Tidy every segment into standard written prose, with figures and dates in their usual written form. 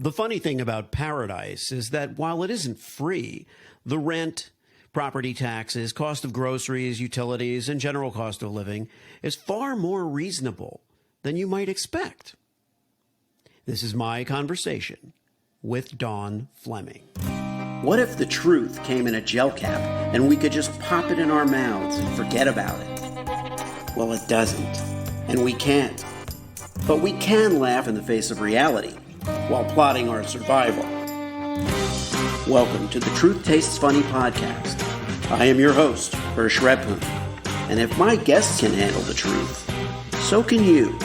The funny thing about paradise is that while it isn't free, the rent, property taxes, cost of groceries, utilities, and general cost of living is far more reasonable than you might expect. This is my conversation with Dawn Fleming. What if the truth came in a gel cap and we could just pop it in our mouths and forget about it? Well, it doesn't, and we can't. But we can laugh in the face of reality while plotting our survival. Welcome to the Truth Tastes Funny podcast. I am your host, Hersh, and if my guests can handle the truth, so can you.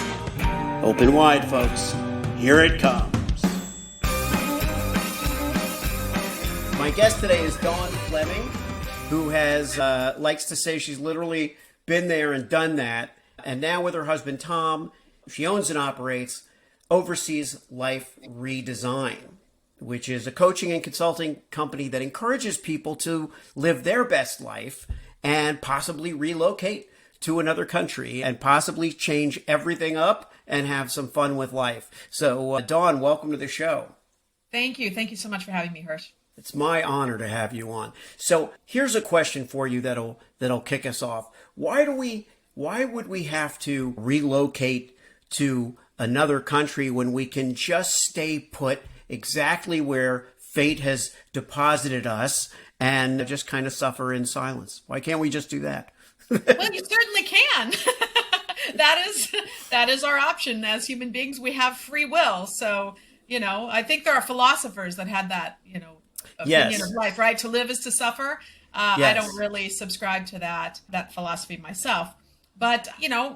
Open wide, folks. Here it comes. My guest today is Dawn Fleming, who has likes to say she's literally been there and done that. And now with her husband, Tom, she owns and operates Overseas Life Redesign, which is a coaching and consulting company that encourages people to live their best life and possibly relocate to another country and possibly change everything up and have some fun with life. So, Dawn, welcome to the show. Thank you. Thank you so much for having me, Hersh. It's my honor to have you on. So here's a question for you that'll kick us off. Why would we have to relocate to another country when we can just stay put exactly where fate has deposited us and just kind of suffer in silence? Why can't we just do that? Well, you certainly can. That is our option. As human beings, we have free will. So, I think there are philosophers that had that, opinion of life, right? To live is to suffer. Yes. I don't really subscribe to that philosophy myself. But,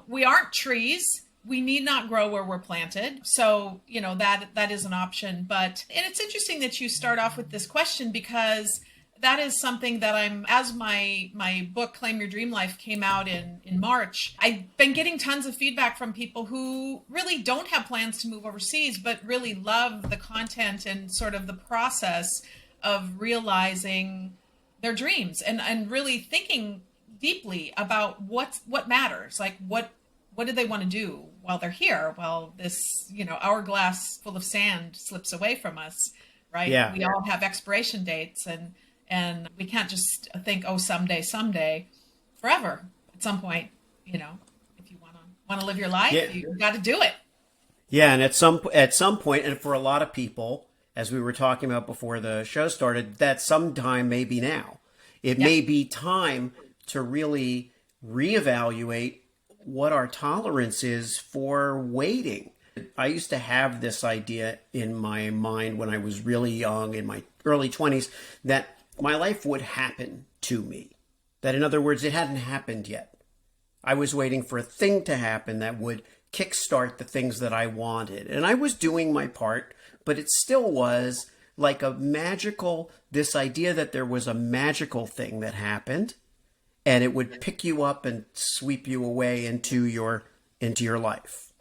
we aren't trees. We need not grow where we're planted. So, that is an option. And it's interesting that you start off with this question, because that is something that as my book, Claim Your Dream Life, came out in March, I've been getting tons of feedback from people who really don't have plans to move overseas, but really love the content and sort of the process of realizing their dreams and really thinking deeply about what matters. Like what do they want to do while they're here? While this, hourglass full of sand slips away from us, right? Yeah. We all have expiration dates and we can't just think, oh, someday, forever. At some point, if you want to live your life, you got to do it. Yeah, and at some point, and for a lot of people, as we were talking about before the show started, that sometime may be now. It may be time to really reevaluate what our tolerance is for waiting. I used to have this idea in my mind when I was really young, in my early 20s, that my life would happen to me. That, in other words, it hadn't happened yet. I was waiting for a thing to happen that would kickstart the things that I wanted. And I was doing my part, but it still was like this idea that there was a magical thing that happened and it would pick you up and sweep you away into your life.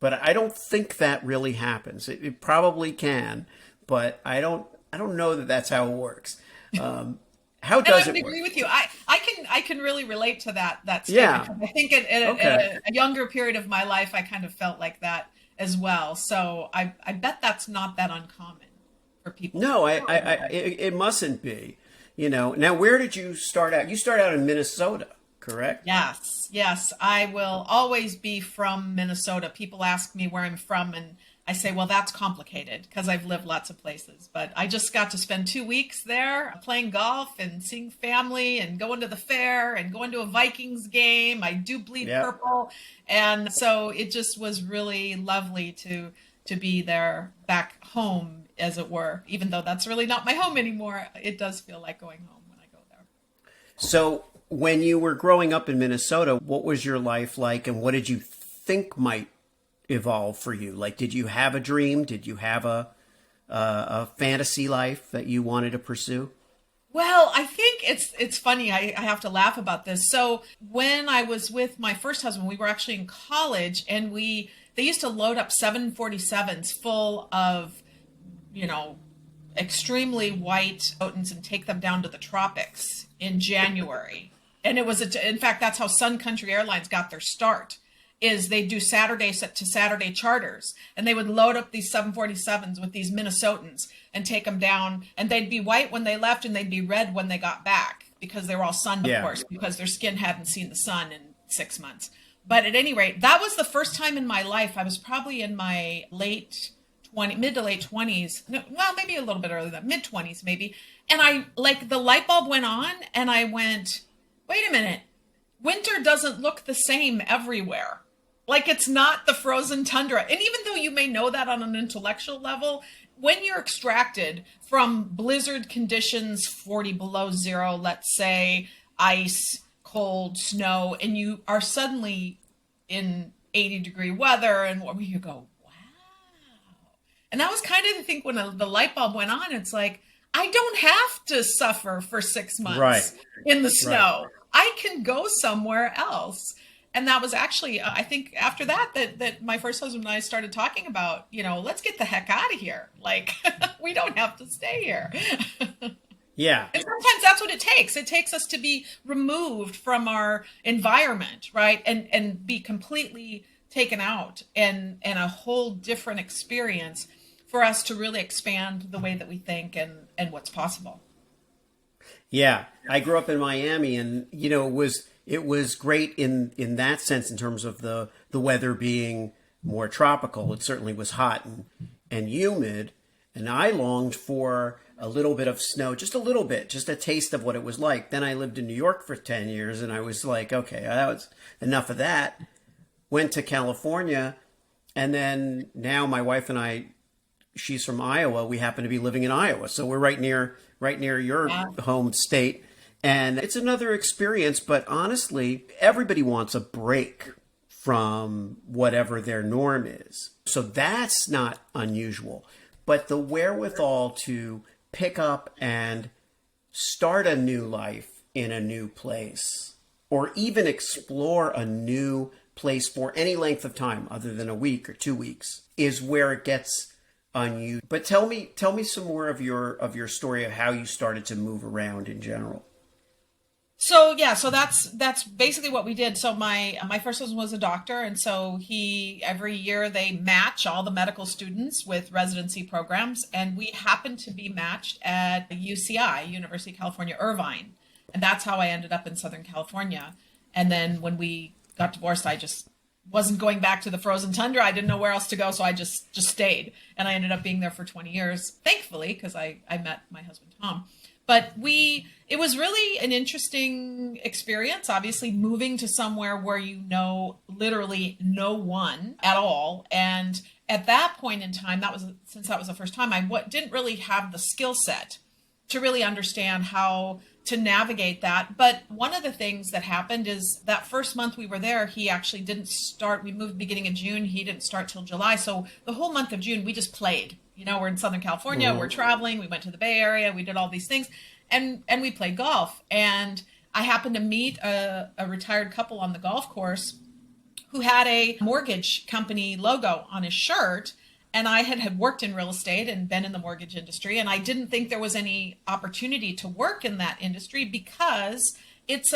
But I don't think that really happens. It probably can, but I don't know that that's how it works. How does it work? I agree with you. I can really relate to that statement. Yeah. I think at a younger period of my life, I kind of felt like that as well. So I bet that's not that uncommon for people. No, it mustn't be. Now where did you start out? You started out in Minnesota, correct? Yes. I will always be from Minnesota. People ask me where I'm from, and I say, well, that's complicated because I've lived lots of places. But I just got to spend 2 weeks there playing golf and seeing family and going to the fair and going to a Vikings game. I do bleed purple. And so it just was really lovely to be there back home, as it were. Even though that's really not my home anymore, it does feel like going home when I go there. So when you were growing up in Minnesota, what was your life like, and what did you think might evolve for you? Like, did you have a dream? Did you have a fantasy life that you wanted to pursue? Well, I think it's funny. I have to laugh about this. So when I was with my first husband, we were actually in college, and they used to load up 747s full of, extremely white oceans and take them down to the tropics in January. And it was, in fact, that's how Sun Country Airlines got their start. is they do Saturday to Saturday charters, and they would load up these 747s with these Minnesotans and take them down, and they'd be white when they left and they'd be red when they got back, because they were all sunned, of course, because their skin hadn't seen the sun in 6 months. But at any rate, that was the first time in my life. I was probably in my mid to late 20s. Well, maybe a little bit earlier than mid 20s, maybe. And I, like, the light bulb went on and I went, wait a minute. Winter doesn't look the same everywhere. Like, it's not the frozen tundra. And even though you may know that on an intellectual level, when you're extracted from blizzard conditions, 40 below zero, let's say, ice, cold, snow, and you are suddenly in 80-degree weather, and you go, wow. And that was kind of the thing when the light bulb went on. It's like, I don't have to suffer for 6 months in the snow. Right. I can go somewhere else. And that was actually, I think after that my first husband and I started talking about, let's get the heck out of here. Like, we don't have to stay here. Yeah. And sometimes that's what it takes. It takes us to be removed from our environment, right? And be completely taken out and a whole different experience for us to really expand the way that we think and what's possible. Yeah. I grew up in Miami, and, it was great in that sense, in terms of the weather being more tropical. It certainly was hot and humid. And I longed for a little bit of snow, just a little bit, just a taste of what it was like. Then I lived in New York for 10 years, and I was like, okay, that was enough of that. Went to California, and then now my wife and I, she's from Iowa. We happen to be living in Iowa, so we're right near your home state. And it's another experience, but honestly, everybody wants a break from whatever their norm is. So that's not unusual. But the wherewithal to pick up and start a new life in a new place, or even explore a new place for any length of time other than a week or 2 weeks, is where it gets unusual. But tell me some more of your story of how you started to move around in general. So that's basically what we did. So my first husband was a doctor, and so every year they match all the medical students with residency programs, and we happened to be matched at UCI, University of California, Irvine, and that's how I ended up in Southern California. And then when we got divorced, I just wasn't going back to the frozen tundra. I didn't know where else to go, so I just stayed, and I ended up being there for 20 years, thankfully, because I met my husband Tom. But it was really an interesting experience, obviously, moving to somewhere where literally no one at all. And at that point in time, since that was the first time, I didn't really have the skill set to really understand how to navigate that. But one of the things that happened is that first month we were there, he actually didn't start. We moved beginning of June. He didn't start till July. So the whole month of June, we just played. We're in Southern California, we're traveling, we went to the Bay Area, we did all these things, and we played golf. And I happened to meet a retired couple on the golf course who had a mortgage company logo on his shirt. And I had worked in real estate and been in the mortgage industry. And I didn't think there was any opportunity to work in that industry because it's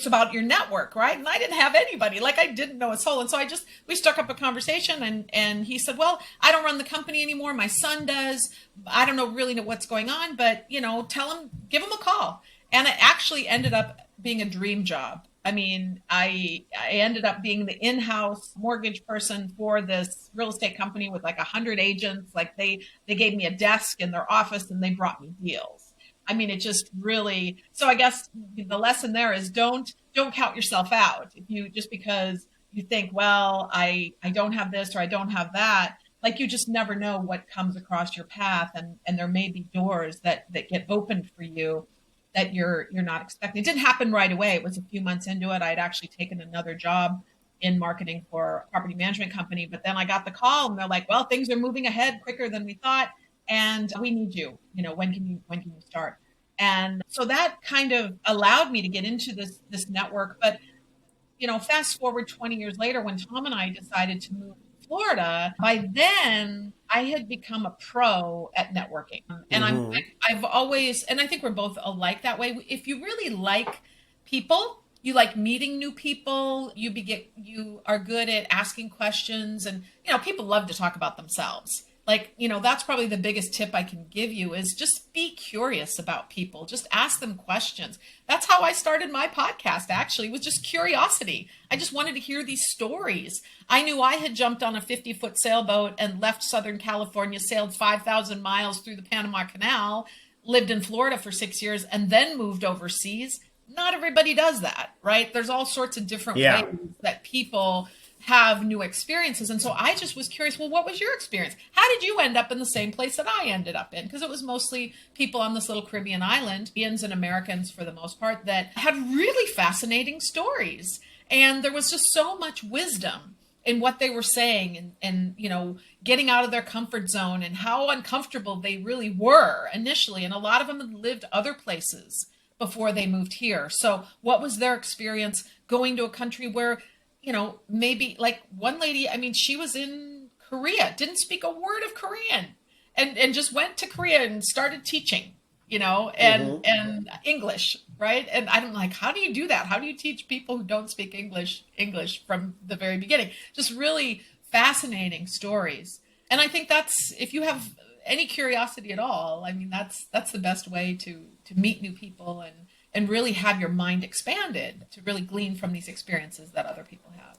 about your network, right? And I didn't have anybody, like I didn't know a soul. And so we struck up a conversation, and he said, well, I don't run the company anymore. My son does. I don't really know what's going on, but tell him, give him a call. And it actually ended up being a dream job. I mean, I ended up being the in-house mortgage person for this real estate company with like 100 agents. Like they gave me a desk in their office and they brought me deals. I mean, it just really, so I guess the lesson there is don't count yourself out. If you, just because you think, well, I don't have this or I don't have that, like you just never know what comes across your path. And there may be doors that get opened for you that you're not expecting. It didn't happen right away. It was a few months into it. I'd actually taken another job in marketing for a property management company, but then I got the call and they're like, well, things are moving ahead quicker than we thought. And we need you, when can you start? And so that kind of allowed me to get into this network. But, fast forward 20 years later, when Tom and I decided to move to Florida, by then I had become a pro at networking. And I've always, and I think we're both alike that way. If you really like people, You like meeting new people. You are good at asking questions, and people love to talk about themselves. Like, that's probably the biggest tip I can give you is just be curious about people. Just ask them questions. That's how I started my podcast, actually, was just curiosity. I just wanted to hear these stories. I knew I had jumped on a 50-foot sailboat and left Southern California, sailed 5,000 miles through the Panama Canal, lived in Florida for 6 years, and then moved overseas. Not everybody does that, right? There's all sorts of different ways that people have new experiences. And so I just was curious, well, what was your experience? How did you end up in the same place that I ended up in? Because it was mostly people on this little Caribbean island, Indians and Americans for the most part, that had really fascinating stories. And there was just so much wisdom in what they were saying and getting out of their comfort zone and how uncomfortable they really were initially. And a lot of them had lived other places before they moved here. So what was their experience going to a country where maybe like one lady, she was in Korea, didn't speak a word of Korean and just went to Korea and started teaching, and English, right? And I'm like, how do you do that? How do you teach people who don't speak English from the very beginning? Just really fascinating stories. And I think that's, if you have any curiosity at all, that's the best way to meet new people and really have your mind expanded to really glean from these experiences that other people have.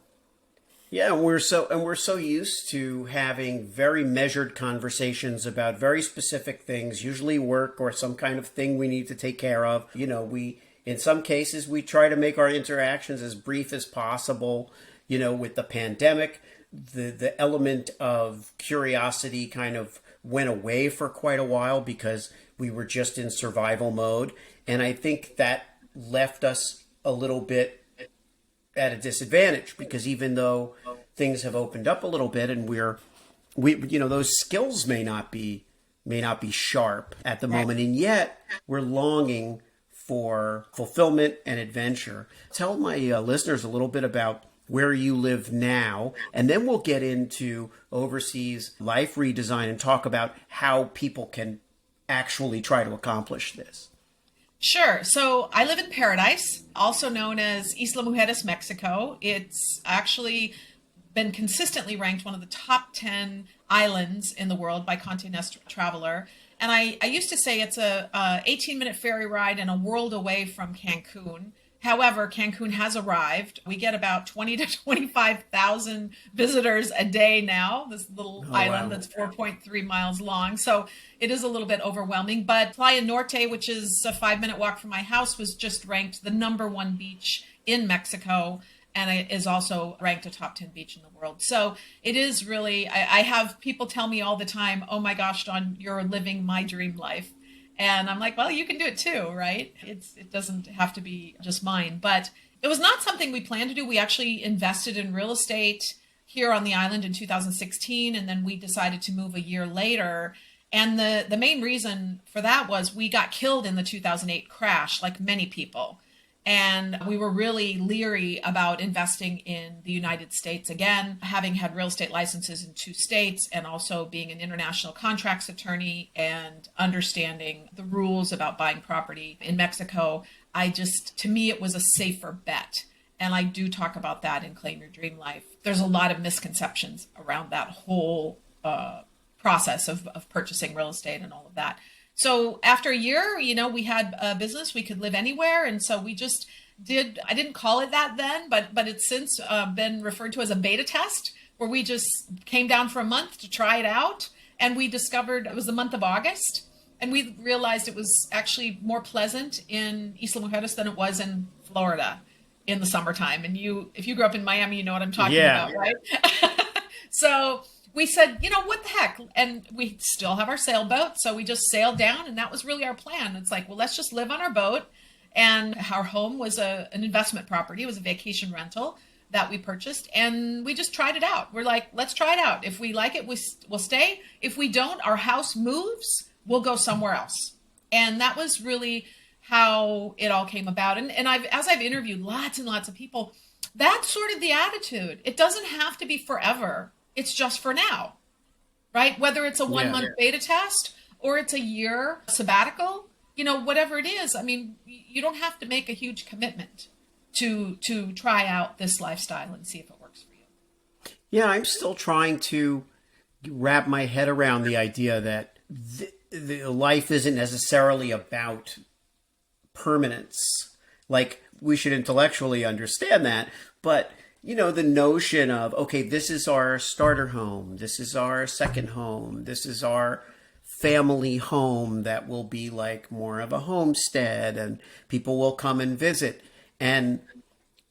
Yeah, and we're so used to having very measured conversations about very specific things, usually work or some kind of thing we need to take care of. In some cases we try to make our interactions as brief as possible. With the pandemic, the element of curiosity kind of went away for quite a while because we were just in survival mode. And I think that left us a little bit at a disadvantage because even though things have opened up a little bit and those skills may not be sharp at the moment, and yet we're longing for fulfillment and adventure. Tell my listeners a little bit about where you live now, and then we'll get into Overseas Life Redesign and talk about how people can actually try to accomplish this. Sure. So I live in Paradise, also known as Isla Mujeres, Mexico. It's actually been consistently ranked one of the top 10 islands in the world by Condé Nast Traveler. And I used to say it's a 18-minute ferry ride and a world away from Cancun. However, Cancun has arrived. We get about 20 to 25,000 visitors a day now, this little island that's 4.3 miles long. So it is a little bit overwhelming. But Playa Norte, which is a 5-minute walk from my house, was just ranked the #1 beach in Mexico and it is also ranked a top 10 beach in the world. So it is really, I have people tell me all the time, oh my gosh, Dawn, you're living my dream life. And I'm like, well, you can do it too, right? It doesn't have to be just mine. But it was not something we planned to do. We actually invested in real estate here on the island in 2016, and then we decided to move a year later. And the main reason for that was we got killed in the 2008 crash, like many people. And we were really leery about investing in the United States again, having had real estate licenses in 2 states and also being an international contracts attorney and understanding the rules about buying property in Mexico. To me, it was a safer bet. And I do talk about that in Claim Your Dream Life. There's a lot of misconceptions around that whole process of purchasing real estate and all of that. So after a year, we had a business, we could live anywhere. And so we just I didn't call it that then, but it's since been referred to as a beta test, where we just came down for a month to try it out. And we discovered it was the month of August. And we realized it was actually more pleasant in Isla Mujeres than it was in Florida in the summertime. And if you grew up in Miami, you know what I'm talking about, right? So we said, what the heck? And we still have our sailboat. So we just sailed down, and that was really our plan. It's like, well, let's just live on our boat. And our home was an investment property. It was a vacation rental that we purchased, and we just tried it out. We're like, let's try it out. If we like it, we'll stay. If we don't, our house moves, we'll go somewhere else. And that was really how it all came about. And as I've interviewed lots and lots of people, that's sort of the attitude. It doesn't have to be forever. It's just for now, right? Whether it's a 1-month beta test or it's a year sabbatical, whatever it is. I mean, you don't have to make a huge commitment. to try out this lifestyle and see if it works for you. Yeah, I'm still trying to wrap my head around the idea that the life isn't necessarily about permanence. Like, we should intellectually understand that, but the notion of, okay, this is our starter home, this is our second home, this is our family home that will be like more of a homestead, and people will come and visit. And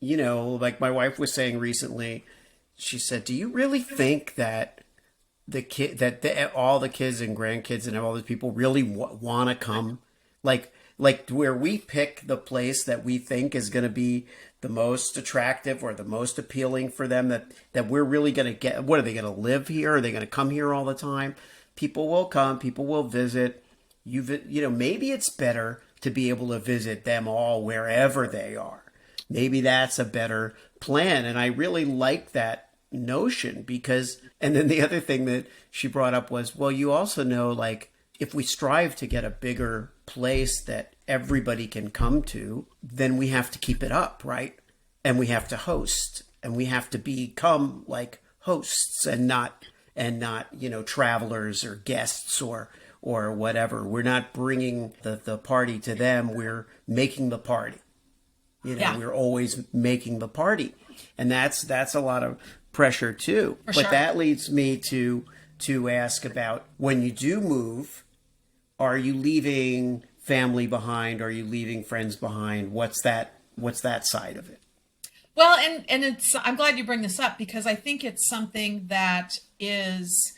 like my wife was saying recently, she said, do you really think that all the kids and grandkids and all these people really want to come, like where we pick the place that we think is going to be the most attractive or the most appealing for them, that we're really going to get? What, are they going to live here? Are they going to come here all the time? People will come, people will visit. Maybe it's better to be able to visit them all wherever they are. Maybe that's a better plan. And I really like that notion, because, and then the other thing that she brought up was, well, you also know, like, if we strive to get a bigger place that everybody can come to, then we have to keep it up, right? And we have to host, and we have to become like hosts and not travelers or guests or whatever. We're not bringing the party to them. We're making the party. We're always making the party. And that's a lot of pressure too. For but sure. That leads me to ask about, when you do move, are you leaving family behind? Are you leaving friends behind? What's that side of it? Well, and it's, I'm glad you bring this up, because I think it's something that is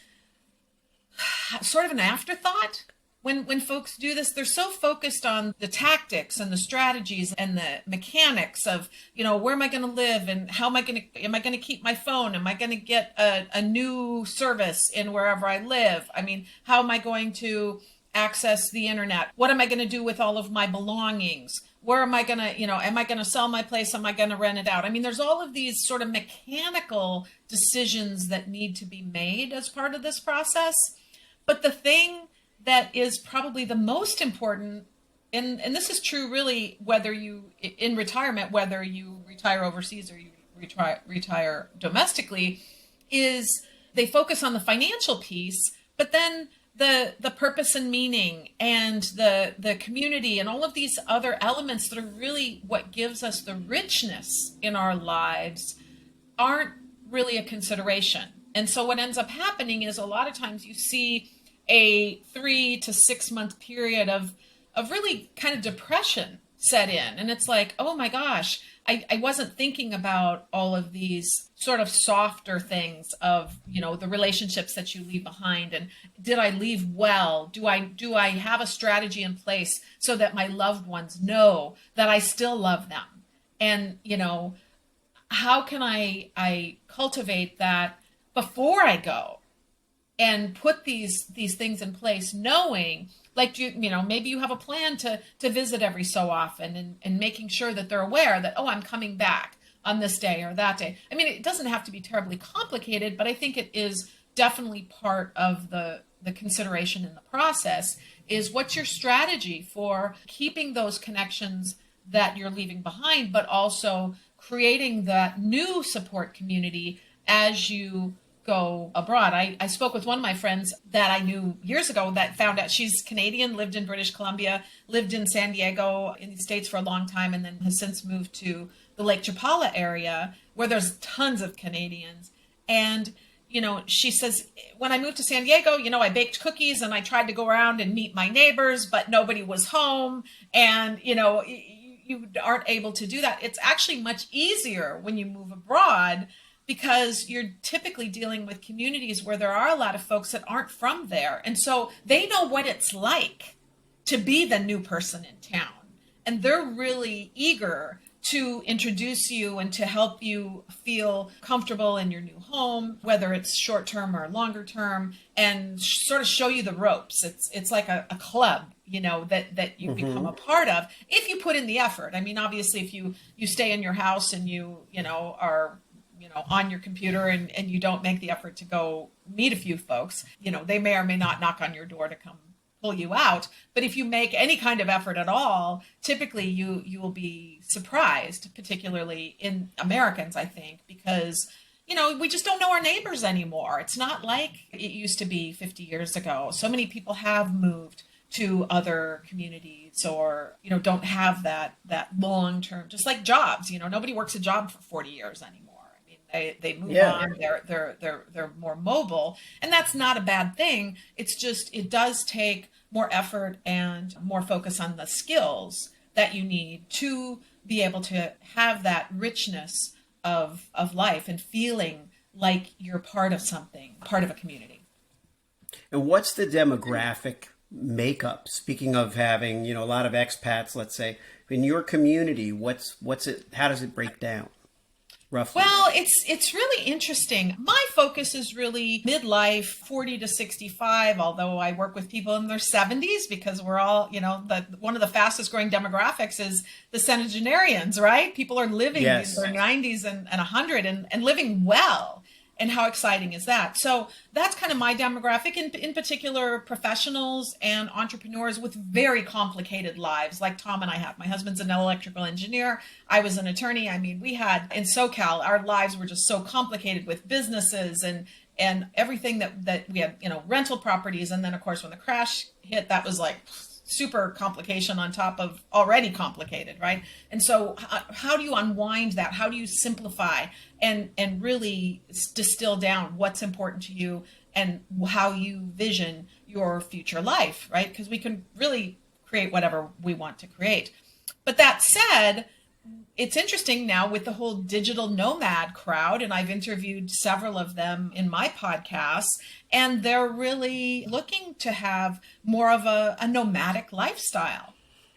sort of an afterthought. When folks do this, they're so focused on the tactics and the strategies and the mechanics of, where am I going to live, and how am I going to keep my phone? Am I going to get a new service in wherever I live? I mean, how am I going to access the internet? What am I going to do with all of my belongings? Where am I going to, am I going to sell my place? Am I going to rent it out? I mean, there's all of these sort of mechanical decisions that need to be made as part of this process. But the thing that is probably the most important, and this is true really whether you, in retirement, whether you retire overseas or you retire domestically, is they focus on the financial piece, but then the purpose and meaning and the community and all of these other elements that are really what gives us the richness in our lives aren't really a consideration. And so what ends up happening is, a lot of times you see a 3 to 6 month period of really kind of depression set in. And it's like, oh my gosh, I wasn't thinking about all of these sort of softer things of, the relationships that you leave behind. And did I leave well? Do I have a strategy in place so that my loved ones know that I still love them? And, how can I cultivate that before I go? And put these things in place, knowing, like, maybe you have a plan to visit every so often, and making sure that they're aware that, oh, I'm coming back on this day or that day. I mean, it doesn't have to be terribly complicated, but I think it is definitely part of the consideration in the process is, what's your strategy for keeping those connections that you're leaving behind, but also creating that new support community as you go abroad. I spoke with one of my friends that I knew years ago that found out, she's Canadian, lived in British Columbia, lived in San Diego in the States for a long time, and then has since moved to the Lake Chapala area where there's tons of Canadians. And, she says, when I moved to San Diego, I baked cookies and I tried to go around and meet my neighbors, but nobody was home. And, you aren't able to do that. It's actually much easier when you move abroad, because you're typically dealing with communities where there are a lot of folks that aren't from there. And so they know what it's like to be the new person in town. And they're really eager to introduce you and to help you feel comfortable in your new home, whether it's short term or longer term, and sort of show you the ropes. It's like a club, that you become a part of if you put in the effort. I mean, obviously, if you stay in your house and you are on your computer and you don't make the effort to go meet a few folks, they may or may not knock on your door to come pull you out. But if you make any kind of effort at all, typically you will be surprised, particularly in Americans, I think, because we just don't know our neighbors anymore. It's not like it used to be 50 years ago. So many people have moved to other communities, or don't have that long term, just like jobs. Nobody works a job for 40 years anymore. They move on. They're more mobile, and that's not a bad thing. It's just it does take more effort and more focus on the skills that you need to be able to have that richness of life and feeling like you're part of something, part of a community. And what's the demographic makeup? Speaking of having a lot of expats, let's say in your community, what's it? How does it break down? Roughly. Well, it's really interesting. My focus is really midlife, 40 to 65, although I work with people in their 70s because we're all, one of the fastest growing demographics is the centenarians, right? People are living in their 90s and 100 and living well. And how exciting is that? So that's kind of my demographic, in particular, professionals and entrepreneurs with very complicated lives, like Tom and I have. My husband's an electrical engineer. I was an attorney. I mean, we had in SoCal, our lives were just so complicated with businesses and everything that we had, rental properties. And then, of course, when the crash hit, that was like super complication on top of already complicated, right? And so how do you unwind that? How do you simplify and really distill down what's important to you and how you vision your future life, right? Because we can really create whatever we want to create. But that said, it's interesting now with the whole digital nomad crowd, and I've interviewed several of them in my podcasts, and they're really looking to have more of a nomadic lifestyle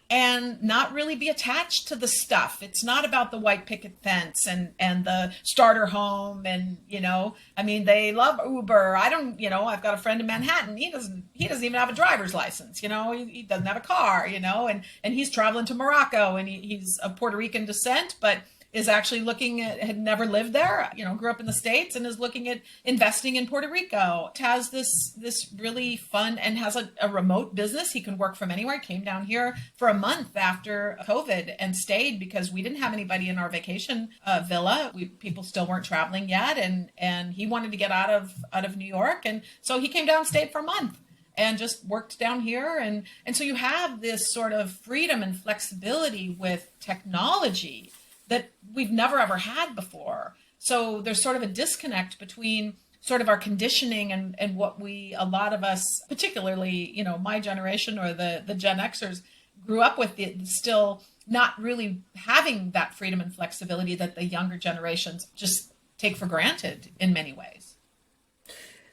and not really be attached to the stuff. It's not about the white picket fence and the starter home. And, they love Uber. I've got a friend in Manhattan. He doesn't even have a driver's license. He doesn't have a car, and he's traveling to Morocco, and he's of Puerto Rican descent, but is actually had never lived there, grew up in the States and is looking at investing in Puerto Rico. Has this really fun and has a remote business. He can work from anywhere. Came down here for a month after COVID and stayed because we didn't have anybody in our vacation villa. People still weren't traveling yet. And he wanted to get out of New York. And so he came down and stayed for a month and just worked down here. And so you have this sort of freedom and flexibility with technology that we've never ever had before. So there's sort of a disconnect between sort of our conditioning and what a lot of us, particularly, my generation or the Gen Xers grew up with, still not really having that freedom and flexibility that the younger generations just take for granted in many ways.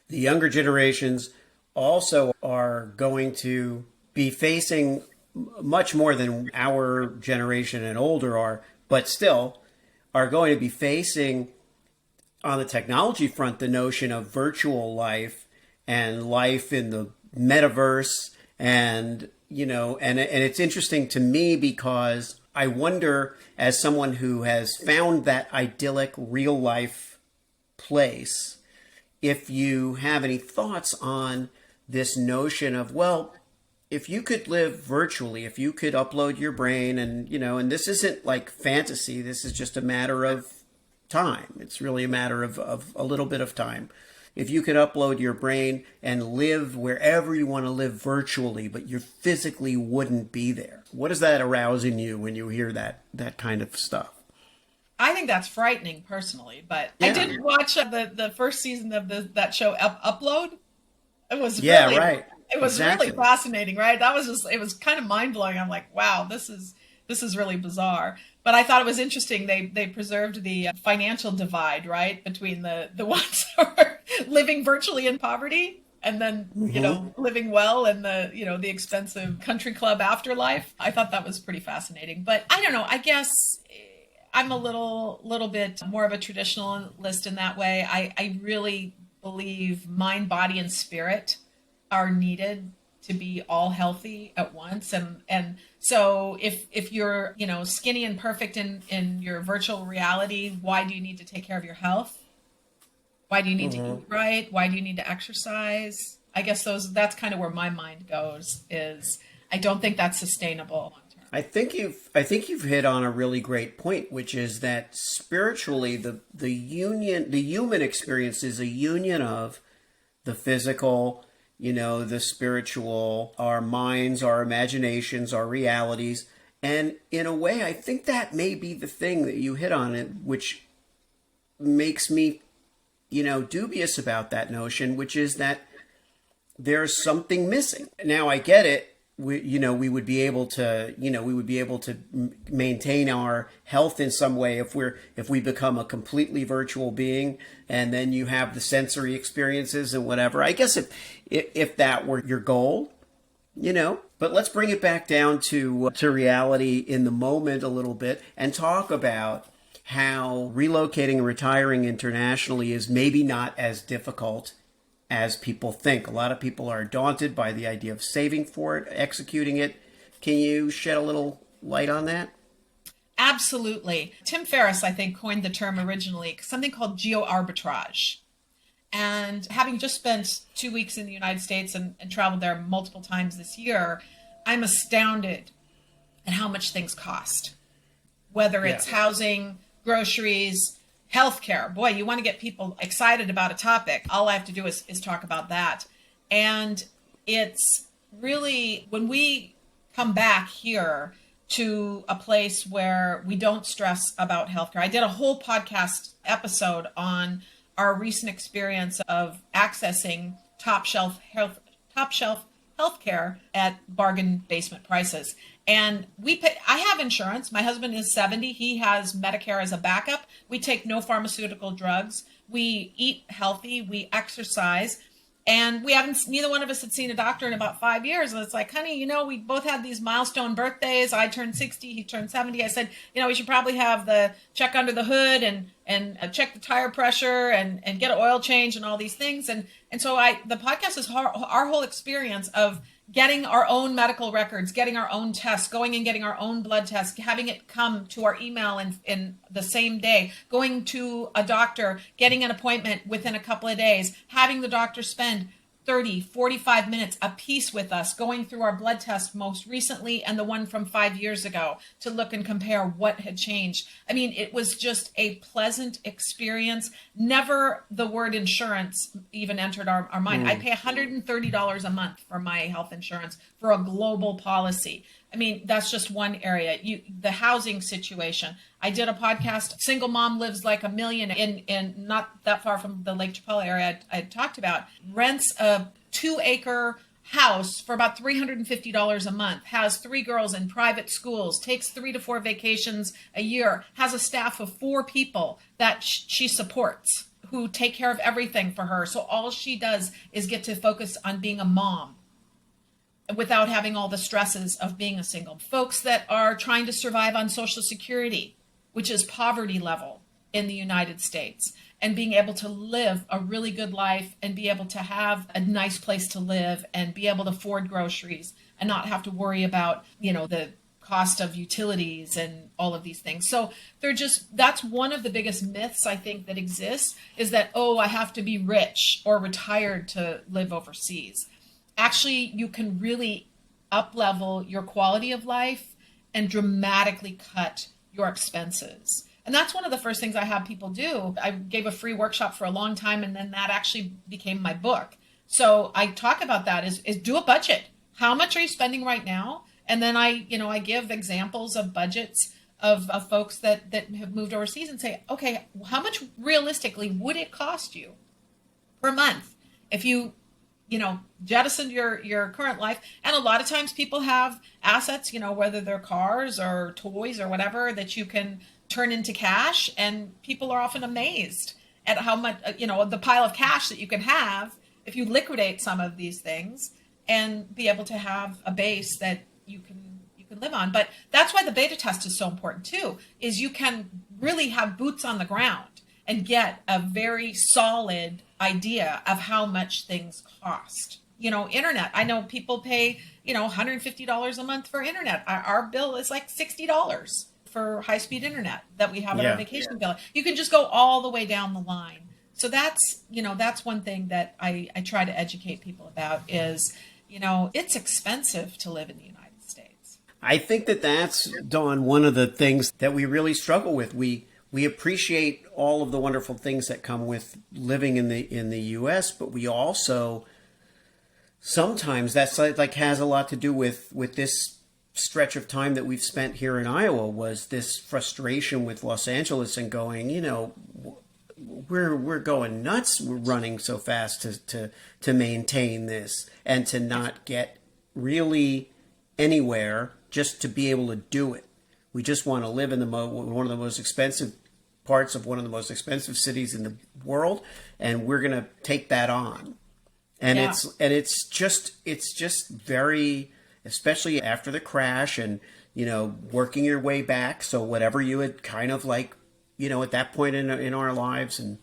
The younger generations also are going to be facing much more than our generation and older are, but still are going to be facing on the technology front the notion of virtual life and life in the metaverse. And and it's interesting to me because I wonder, as someone who has found that idyllic real life place, if you have any thoughts on this notion of, well, if you could live virtually, if you could upload your brain and, and this isn't like fantasy, this is just a matter of time. It's really a matter of a little bit of time. If you could upload your brain and live wherever you want to live virtually, but you physically wouldn't be there. What is that arouse in you when you hear that kind of stuff? I think that's frightening personally, but yeah. I did watch the first season of that show Upload. It was really, right. It was really fascinating, right? It was kind of mind blowing. I'm like, wow, this is really bizarre. But I thought it was interesting. They preserved the financial divide, right, between the ones who are living virtually in poverty and then, living well in the expensive country club afterlife. I thought that was pretty fascinating. But I don't know, I guess I'm a little bit more of a traditionalist in that way. I really believe mind, body, and spirit are needed to be all healthy at once. And so if you're, skinny and perfect in your virtual reality, why do you need to take care of your health? Why do you need to eat right? Why do you need to exercise? I guess that's kind of where my mind goes, is I don't think that's sustainable. I think you've hit on a really great point, which is that spiritually the human experience is a union of the physical, the spiritual, our minds, our imaginations, our realities. And in a way, I think that may be the thing that you hit on, it, which makes me, dubious about that notion, which is that there's something missing. Now, I get it. We would be able to maintain our health in some way if we become a completely virtual being, and then you have the sensory experiences and whatever. I guess if that were your goal, but let's bring it back down to reality in the moment a little bit and talk about how relocating and retiring internationally is maybe not as difficult as people think. A lot of people are daunted by the idea of saving for it, executing it. Can you shed a little light on that? Absolutely. Tim Ferriss, I think, coined the term originally, something called geo-arbitrage. And having just spent 2 weeks in the United States and traveled there multiple times this year, I'm astounded at how much things cost. Whether it's housing, groceries, healthcare. Boy, you want to get people excited about a topic. All I have to do is talk about that. And it's really, when we come back here to a place where we don't stress about healthcare. I did a whole podcast episode on our recent experience of accessing top shelf healthcare at bargain basement prices. And I have insurance. My husband is 70. He has Medicare as a backup. We take no pharmaceutical drugs. We eat healthy. We exercise. And neither one of us had seen a doctor in about 5 years. And it's like, honey, we both had these milestone birthdays. I turned 60, he turned 70. I said, we should probably have the check under the hood and check the tire pressure and get an oil change and all these things. And so the podcast is our whole experience of getting our own medical records, getting our own tests, going and getting our own blood tests, having it come to our email in the same day, going to a doctor, getting an appointment within a couple of days, having the doctor spend 30, 45 minutes a piece with us, going through our blood test most recently and the one from 5 years ago to look and compare what had changed. I mean, it was just a pleasant experience. Never the word insurance even entered our mind. I pay $130 a month for my health insurance for a global policy. I mean, that's just one area. The housing situation. I did a podcast, Single Mom Lives Like a Million, in not that far from the Lake Chapala area I talked about, rents a 2-acre house for about $350 a month, has 3 girls in private schools, takes 3 to 4 vacations a year, has a staff of 4 people that she supports who take care of everything for her. So all she does is get to focus on being a mom without having all the stresses of being a single. Folks that are trying to survive on Social Security, which is poverty level in the United States, and being able to live a really good life and be able to have a nice place to live and be able to afford groceries and not have to worry about, the cost of utilities and all of these things. So that's one of the biggest myths I think that exists, is that, I have to be rich or retired to live overseas. Actually, you can really up-level your quality of life and dramatically cut your expenses. And that's one of the first things I have people do. I gave a free workshop for a long time, and then that actually became my book. So I talk about that is do a budget. How much are you spending right now? And then I give examples of budgets of folks that have moved overseas and say, okay, how much realistically would it cost you per month if you jettisoned your current life? And a lot of times people have assets, whether they're cars or toys or whatever, that you can turn into cash. And people are often amazed at how much, the pile of cash that you can have if you liquidate some of these things and be able to have a base that you can live on. But that's why the beta test is so important too, is you can really have boots on the ground and get a very solid idea of how much things cost. Internet. I know people pay, $150 a month for internet. Our bill is like $60 for high-speed internet that we have in our vacation bill. You can just go all the way down the line. So that's, that's one thing that I try to educate people about is, it's expensive to live in the United States. I think that that's, Dawn, one of the things that we really struggle with. We appreciate all of the wonderful things that come with living in the U.S., but we also sometimes that's like has a lot to do with this stretch of time that we've spent here in Iowa, was this frustration with Los Angeles and going, we're going nuts. We're running so fast to maintain this and to not get really anywhere, just to be able to do it. We just want to live in one of the most expensive parts of one of the most expensive cities in the world, and we're going to take that on. And it's just very, especially after the crash and, working your way back. So whatever you had kind of like, at that point in our lives, and,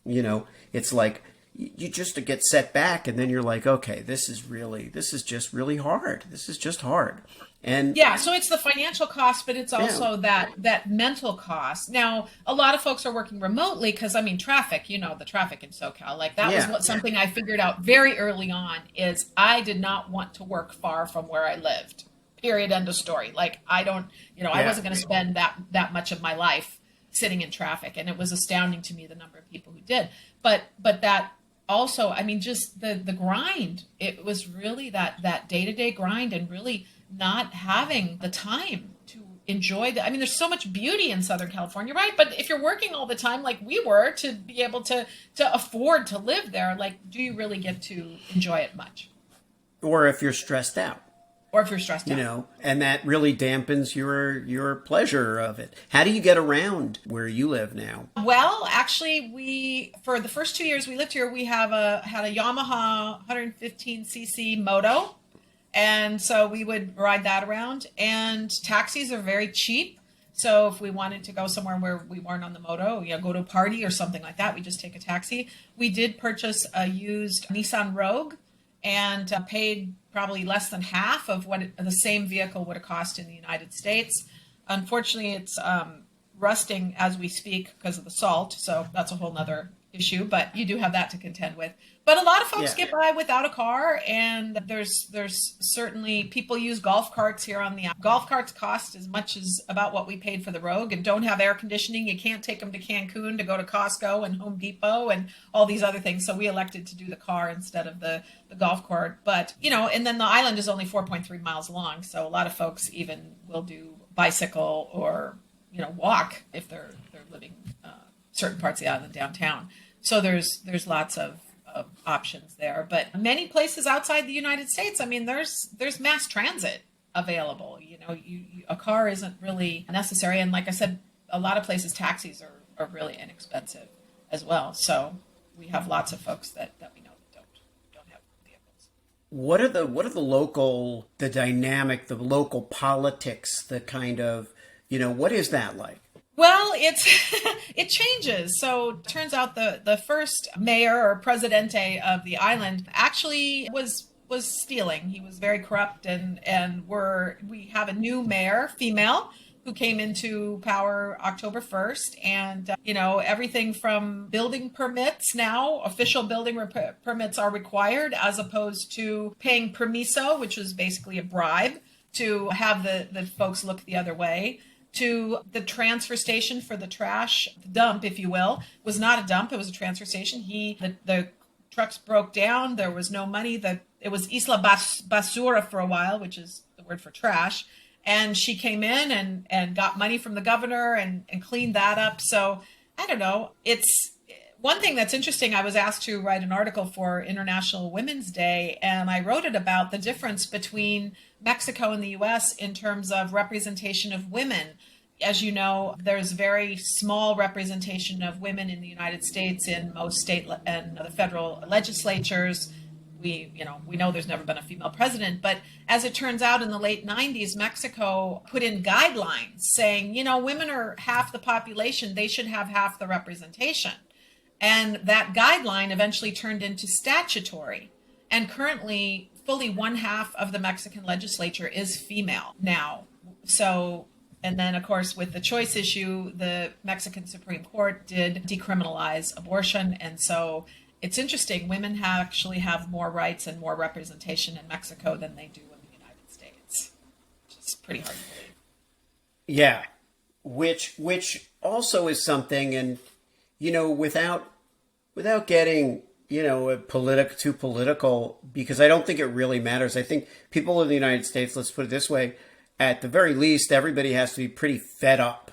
it's like you just get set back, and then you're like, okay, this is just really hard. This is just hard. And so it's the financial cost, but it's also that mental cost. Now, a lot of folks are working remotely because, traffic, the traffic in SoCal, like that was something I figured out very early on, is I did not want to work far from where I lived, period, end of story. Like I wasn't going to spend that much of my life sitting in traffic. And it was astounding to me, the number of people who did, but that also, just the grind, it was really that day-to-day grind, and really not having the time to enjoy there's so much beauty in Southern California, right? But if you're working all the time, like we were, to be able to afford to live there, like, do you really get to enjoy it much? Or if you're stressed out. And that really dampens your pleasure of it. How do you get around where you live now? Well, actually, for the first 2 years we lived here, we had a Yamaha 115cc moto. And so we would ride that around, and taxis are very cheap. So if we wanted to go somewhere where we weren't on the moto, go to a party or something like that, we just take a taxi. We did purchase a used Nissan Rogue and paid probably less than half of what the same vehicle would have cost in the United States. Unfortunately, it's rusting as we speak because of the salt. So that's a whole nother issue, but you do have that to contend with. But a lot of folks get by without a car, and there's certainly people use golf carts here on the island. Golf carts cost as much as about what we paid for the Rogue, and don't have air conditioning. You can't take them to Cancun to go to Costco and Home Depot and all these other things. So we elected to do the car instead of the golf cart. But, and then the island is only 4.3 miles long. So a lot of folks even will do bicycle or, walk if they're living certain parts of the island downtown. So there's lots of options there, but many places outside the United States, there's mass transit available. A car isn't really necessary, and like I said, a lot of places taxis are really inexpensive as well. So we have lots of folks that we know that don't have vehicles. What are the dynamic, the local politics, the kind of, what is that like? Well, it changes. So it turns out the first mayor or presidente of the island actually was stealing. He was very corrupt, and we have a new mayor, female, who came into power October 1st. And, everything from building permits now, official building permits are required, as opposed to paying permiso, which was basically a bribe to have the folks look the other way, to the transfer station for the trash, the dump, if you will, was not a dump. It was a transfer station. The trucks broke down. There was no money. It was Isla Basura for a while, which is the word for trash. And she came in and got money from the governor and cleaned that up. So I don't know. It's one thing that's interesting. I was asked to write an article for International Women's Day, and I wrote it about the difference between Mexico and the U.S. in terms of representation of women. As you know, there's very small representation of women in the United States in most state and the federal legislatures. We know there's never been a female president, but as it turns out, in the late 90s, Mexico put in guidelines saying, women are half the population, they should have half the representation. And that guideline eventually turned into statutory. And currently, fully 1/2 of the Mexican legislature is female now. So And then, of course, with the choice issue, the Mexican Supreme Court did decriminalize abortion. And so it's interesting. Women actually have more rights and more representation in Mexico than they do in the United States, which is pretty hard to believe. Yeah, which also is something, and without getting too political, because I don't think it really matters. I think people in the United States, let's put it this way, at the very least, everybody has to be pretty fed up,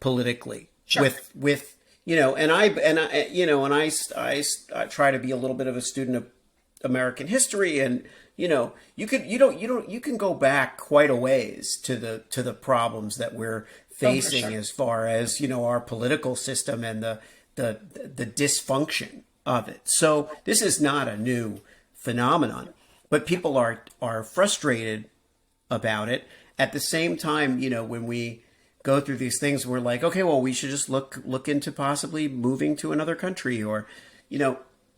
politically. Sure. with and I try to be a little bit of a student of American history, and you can go back quite a ways to the problems that we're facing, as far as our political system and the dysfunction of it. So this is not a new phenomenon, but people are frustrated about it. At the same time, when we go through these things, we're like, okay, well, we should just look into possibly moving to another country, or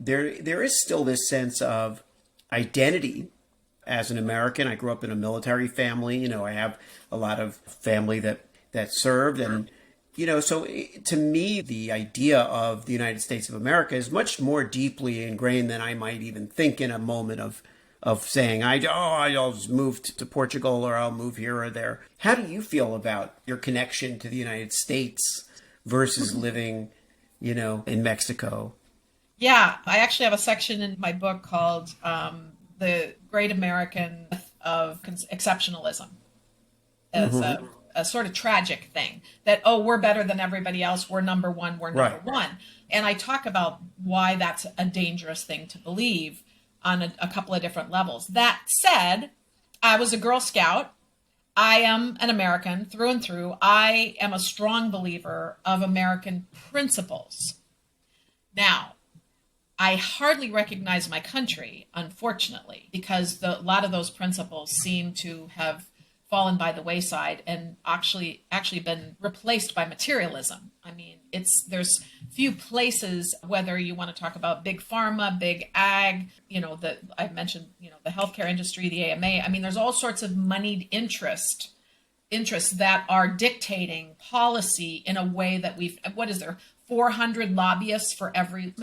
there is still this sense of identity as an American. I grew up in a military family. I have a lot of family that served, and so to me, the idea of the United States of America is much more deeply ingrained than I might even think in a moment of saying, I'll just move to Portugal, or I'll move here or there. How do you feel about your connection to the United States versus living, in Mexico? Yeah, I actually have a section in my book called The Great American Myth of Exceptionalism. As a sort of tragic thing that, we're better than everybody else. We're number one. We're number one. And I talk about why that's a dangerous thing to believe on a couple of different levels. That said, I was a Girl Scout. I am an American through and through. I am a strong believer of American principles. Now, I hardly recognize my country, unfortunately, because a lot of those principles seem to have fallen by the wayside and actually been replaced by materialism. I mean, there's few places, whether you want to talk about big pharma, big ag, I mentioned, the healthcare industry, the AMA. I mean, there's all sorts of moneyed interests that are dictating policy in a way that what is there, 400 lobbyists for every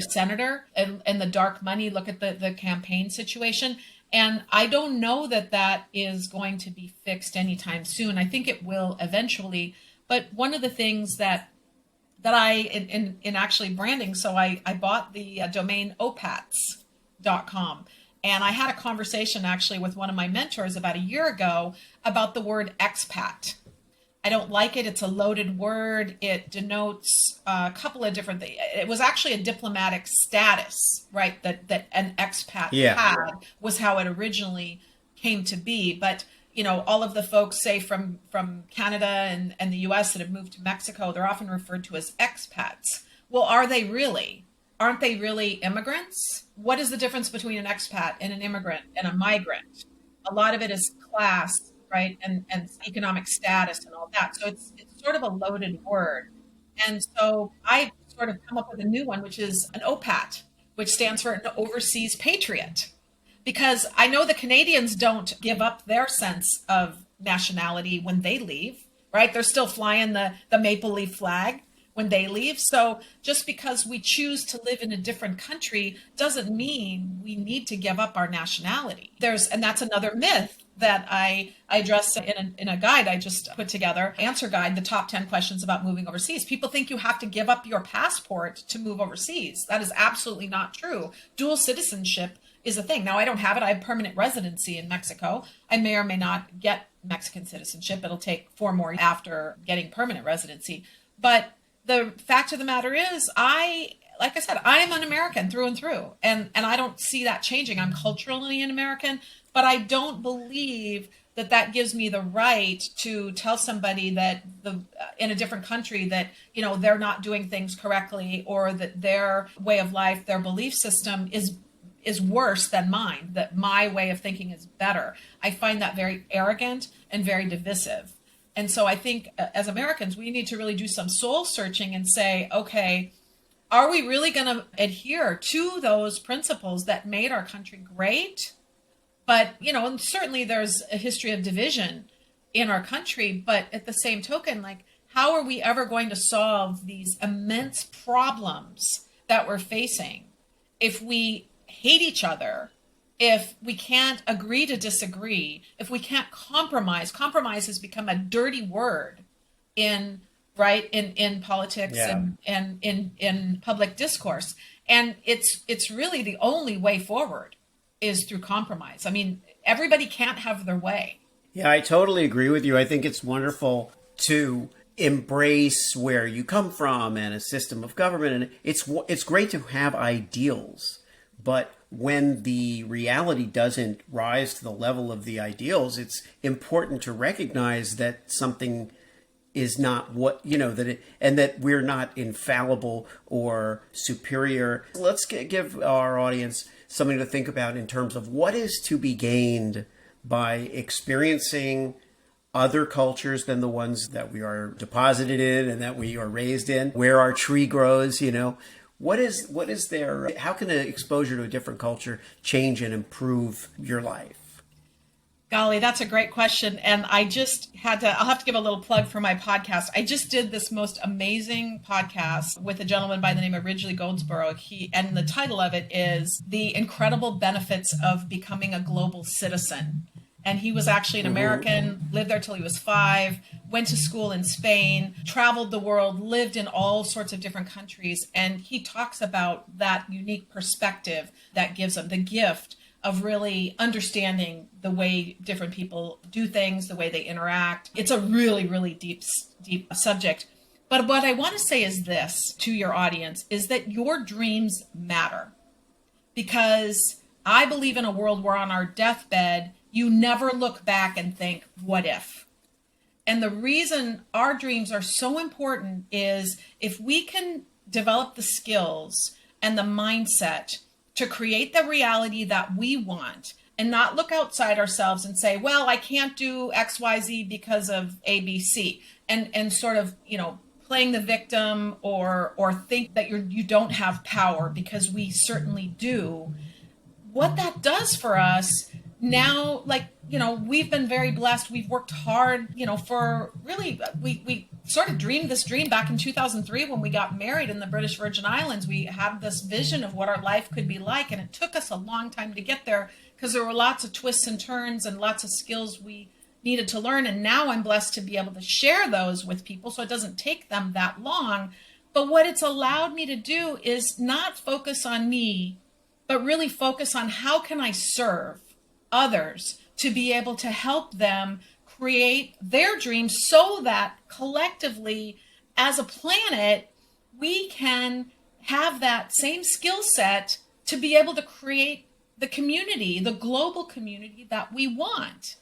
senator, and the dark money. Look at the campaign situation. And I don't know that is going to be fixed anytime soon. I think it will eventually. But one of the things that I, in actually branding, so I bought the domain opats.com. And I had a conversation actually with one of my mentors about a year ago about the word expat. I don't like it. It's a loaded word. It denotes a couple of different things. It was actually a diplomatic status, right? That an expat had, was how it originally came to be. But, all of the folks, say from Canada and the US that have moved to Mexico, they're often referred to as expats. Well, are they really? Aren't they really immigrants? What is the difference between an expat and an immigrant and a migrant? A lot of it is class, right? And economic status and all that. So it's sort of a loaded word. And so I sort of come up with a new one, which is an OPAT, which stands for an overseas patriot. Because I know the Canadians don't give up their sense of nationality when they leave, right? They're still flying the maple leaf flag when they leave. So just because we choose to live in a different country doesn't mean we need to give up our nationality. And that's another myth that I address in a guide I just put together, answer guide, the top 10 questions about moving overseas. People think you have to give up your passport to move overseas. That is absolutely not true. Dual citizenship is a thing. Now, I don't have it. I have permanent residency in Mexico. I may or may not get Mexican citizenship. It'll take 4 more after getting permanent residency. But the fact of the matter is, like I said, I am an American through and through. And I don't see that changing. I'm culturally an American, but I don't believe that gives me the right to tell somebody that in a different country that, they're not doing things correctly, or that their way of life, their belief system is worse than mine, that my way of thinking is better. I find that very arrogant and very divisive. And so I think as Americans, we need to really do some soul searching and say, okay, are we really going to adhere to those principles that made our country great? But, and certainly there's a history of division in our country. But at the same token, like, how are we ever going to solve these immense problems that we're facing if we hate each other, if we can't agree to disagree, if we can't compromise? Compromise has become a dirty word in politics and in public discourse. And it's really the only way forward is through compromise. I mean, everybody can't have their way. Yeah, I totally agree with you. I think it's wonderful to embrace where you come from and a system of government. And it's great to have ideals. But when the reality doesn't rise to the level of the ideals, it's important to recognize that something is not what, and that we're not infallible or superior. Let's give our audience something to think about in terms of what is to be gained by experiencing other cultures than the ones that we are deposited in and that we are raised in, where our tree grows, What is there? How can an exposure to a different culture change and improve your life? Golly, that's a great question. And I'll have to give a little plug for my podcast. I just did this most amazing podcast with a gentleman by the name of Ridgely Goldsboro. And the title of it is The Incredible Benefits of Becoming a Global Citizen. And he was actually an American, lived there till he was 5, went to school in Spain, traveled the world, lived in all sorts of different countries. And he talks about that unique perspective that gives him the gift of really understanding the way different people do things, the way they interact. It's a really, really deep subject. But what I want to say is this to your audience, is that your dreams matter. Because I believe in a world where on our deathbed, you never look back and think, what if? And the reason our dreams are so important is if we can develop the skills and the mindset to create the reality that we want and not look outside ourselves and say, well, I can't do X, Y, Z because of A, B, C, and sort of, playing the victim or think that you don't have power, because we certainly do. What that does for us now, we've been very blessed. We've worked hard, for really, we sort of dreamed this dream back in 2003 when we got married in the British Virgin Islands. We had this vision of what our life could be like, and it took us a long time to get there because there were lots of twists and turns and lots of skills we needed to learn. And now I'm blessed to be able to share those with people, so it doesn't take them that long. But what it's allowed me to do is not focus on me, but really focus on how can I serve others to be able to help them create their dreams so that collectively as a planet, we can have that same skill set to be able to create the community, the global community that we want.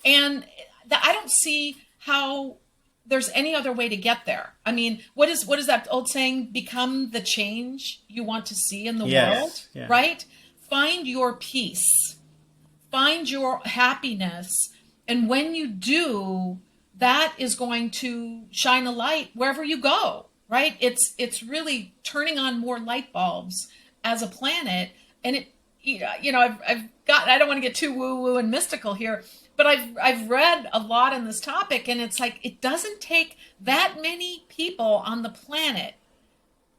And I don't see how there's any other way to get there. I mean, what is that old saying? Become the change you want to see in the world, right? Find your peace, find your happiness. And when you do, that is going to shine a light wherever you go, right? It's really turning on more light bulbs as a planet. And I don't want to get too woo-woo and mystical here, but I've read a lot in this topic, and it's like, it doesn't take that many people on the planet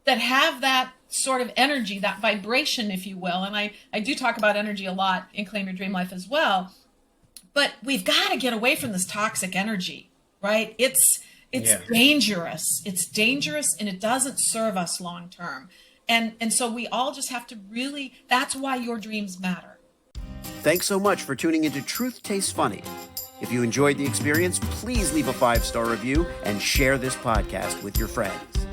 that have that sort of energy, that vibration, if you will. And I do talk about energy a lot in Claim Your Dream Life as well. But we've got to get away from this toxic energy, right? It's dangerous. It's dangerous, and it doesn't serve us long term. And so we all just have to really, that's why your dreams matter. Thanks so much for tuning into Truth Tastes Funny. If you enjoyed the experience, please leave a 5-star review and share this podcast with your friends.